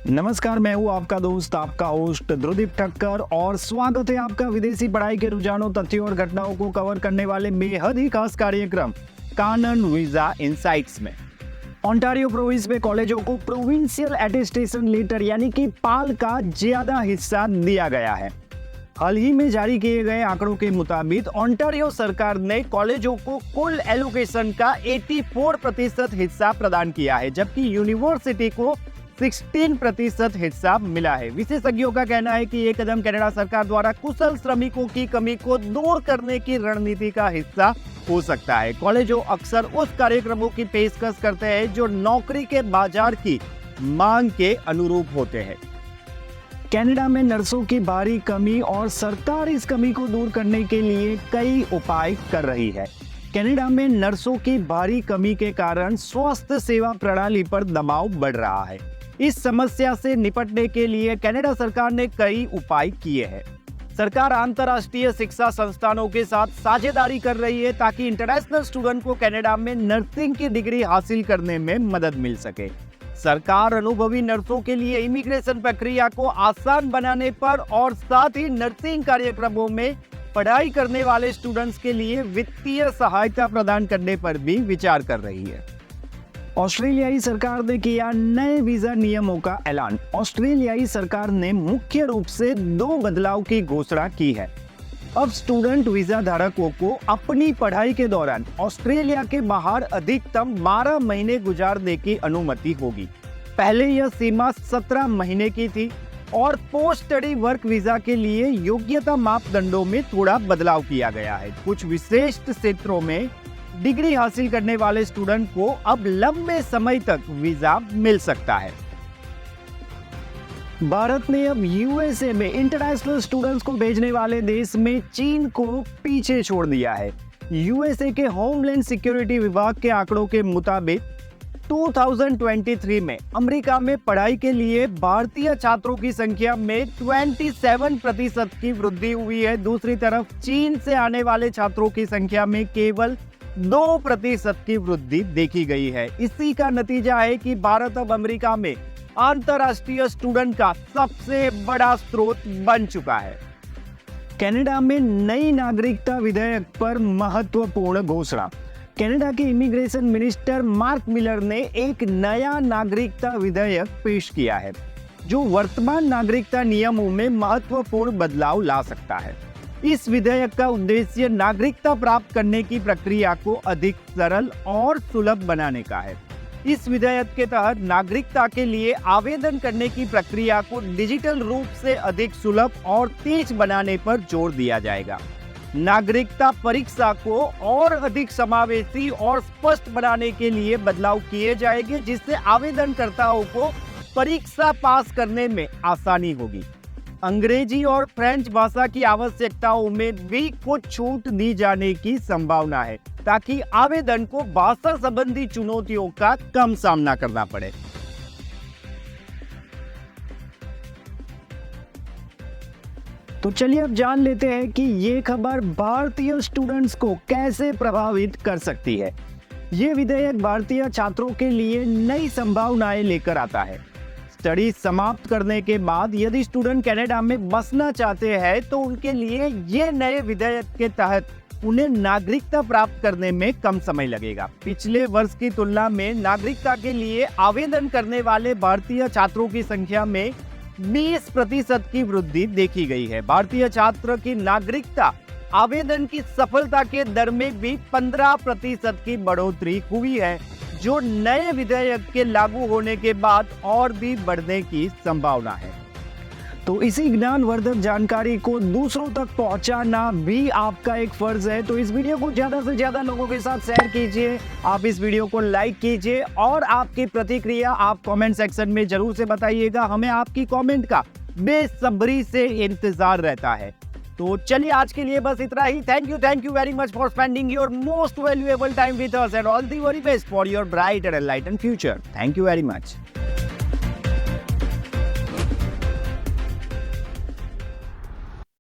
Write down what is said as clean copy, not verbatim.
नमस्कार, मैं हूँ आपका दोस्त, आपका होस्ट ध्रुदीप ठक्कर और स्वागत है आपका विदेशी पढ़ाई के रुझानों, तथ्यों और घटनाओं को कवर करने वाले बेहद ही खास कार्यक्रम कानन वीजा इनसाइट्स में। ओंटारियो प्रोविंस में कॉलेजों को प्रोविंशियल एटेस्टेशन लेटर यानी कि पाल का ज्यादा हिस्सा दिया गया है। हाल ही में जारी किए गए आंकड़ों के मुताबिक ओंटारियो सरकार ने कॉलेजों को कुल एलोकेशन का 84% हिस्सा प्रदान किया है, जबकि यूनिवर्सिटी को 16% हिस्सा मिला है। विशेषज्ञों का कहना है कि ये कदम कनाडा सरकार द्वारा कुशल श्रमिकों की कमी को दूर करने की रणनीति का हिस्सा हो सकता है। कॉलेजों अक्सर उस कार्यक्रमों की पेशकश करते हैं जो नौकरी के बाजार की मांग के अनुरूप होते हैं। कनाडा में नर्सों की भारी कमी और सरकार इस कमी को दूर करने के लिए कई उपाय कर रही है। कनाडा में नर्सों की भारी कमी के कारण स्वास्थ्य सेवा प्रणाली पर दबाव बढ़ रहा है। इस समस्या से निपटने के लिए कनाडा सरकार ने कई उपाय किए हैं। सरकार अंतर्राष्ट्रीय शिक्षा संस्थानों के साथ साझेदारी कर रही है ताकि इंटरनेशनल स्टूडेंट को कनाडा में नर्सिंग की डिग्री हासिल करने में मदद मिल सके। सरकार अनुभवी नर्सों के लिए इमिग्रेशन प्रक्रिया को आसान बनाने पर और साथ ही नर्सिंग कार्यक्रमों में पढ़ाई करने वाले स्टूडेंट्स के लिए वित्तीय सहायता प्रदान करने पर भी विचार कर रही है। ऑस्ट्रेलियाई सरकार ने किया नए वीजा नियमों का ऐलान। ऑस्ट्रेलियाई सरकार ने मुख्य रूप से 2 बदलाव की घोषणा की है। अब स्टूडेंट वीजा धारकों को अपनी पढ़ाई के दौरान ऑस्ट्रेलिया के बाहर अधिकतम 12 महीने गुजारने की अनुमति होगी। पहले यह सीमा 17 महीने की थी और पोस्ट स्टडी वर्क वीजा के लिए योग्यता मापदंडों में थोड़ा बदलाव किया गया है। कुछ विशेष क्षेत्रों में डिग्री हासिल करने वाले स्टूडेंट को अब लंबे समय तक वीजा मिल सकता है। भारत ने अब यूएसए में इंटरनेशनल स्टूडेंट्स को भेजने वाले देश में चीन को पीछे छोड़ दिया है। यूएसए के होमलैंड सिक्योरिटी विभाग के आंकड़ों के मुताबिक 2023 में अमेरिका में पढ़ाई के लिए भारतीय छात्रों की संख्या में 27% की वृद्धि हुई है। दूसरी तरफ चीन से आने वाले छात्रों की संख्या में केवल 2% की वृद्धि देखी गई है। इसी का नतीजा है कि भारत अब अमेरिका में अंतर्राष्ट्रीय स्टूडेंट का सबसे बड़ा स्रोत बन चुका है। कनाडा में नई नागरिकता विधेयक पर महत्वपूर्ण घोषणा। कनाडा के इमिग्रेशन मिनिस्टर मार्क मिलर ने एक नया नागरिकता विधेयक पेश किया है जो वर्तमान नागरिकता नियमों में महत्वपूर्ण बदलाव ला सकता है। इस विधेयक का उद्देश्य नागरिकता प्राप्त करने की प्रक्रिया को अधिक सरल और सुलभ बनाने का है। इस विधेयक के तहत नागरिकता के लिए आवेदन करने की प्रक्रिया को डिजिटल रूप से अधिक सुलभ और तेज बनाने पर जोर दिया जाएगा। नागरिकता परीक्षा को और अधिक समावेशी और स्पष्ट बनाने के लिए बदलाव किए जाएंगे, जिससे आवेदनकर्ताओं को परीक्षा पास करने में आसानी होगी। अंग्रेजी और फ्रेंच भाषा की आवश्यकताओं में भी कुछ छूट दी जाने की संभावना है ताकि आवेदन को भाषा संबंधी चुनौतियों का कम सामना करना पड़े। तो चलिए अब जान लेते हैं कि ये खबर भारतीय स्टूडेंट्स को कैसे प्रभावित कर सकती है। ये विधेयक भारतीय छात्रों के लिए नई संभावनाएं लेकर आता है। स्टडी समाप्त करने के बाद यदि स्टूडेंट कनाडा में बसना चाहते हैं तो उनके लिए ये नए विधेयक के तहत उन्हें नागरिकता प्राप्त करने में कम समय लगेगा। पिछले वर्ष की तुलना में नागरिकता के लिए आवेदन करने वाले भारतीय छात्रों की संख्या में 20% की वृद्धि देखी गई है। भारतीय छात्र की नागरिकता आवेदन की सफलता के दर में भी 15% की बढ़ोतरी हुई है, जो नए विधेयक के लागू होने के बाद और भी बढ़ने की संभावना है। तो इसी ज्ञानवर्धक जानकारी को दूसरों तक पहुंचाना भी आपका एक फर्ज है। तो इस वीडियो को ज्यादा से ज्यादा लोगों के साथ शेयर कीजिए, आप इस वीडियो को लाइक कीजिए और आपकी प्रतिक्रिया आप कमेंट सेक्शन में जरूर से बताइएगा। हमें आपकी कमेंट का बेसब्री से इंतजार रहता है। तो चलिए आज के लिए बस इतना ही। Thank you very much for spending your most valuable time with us and all the very best for your bright and enlightened future. Thank you very much.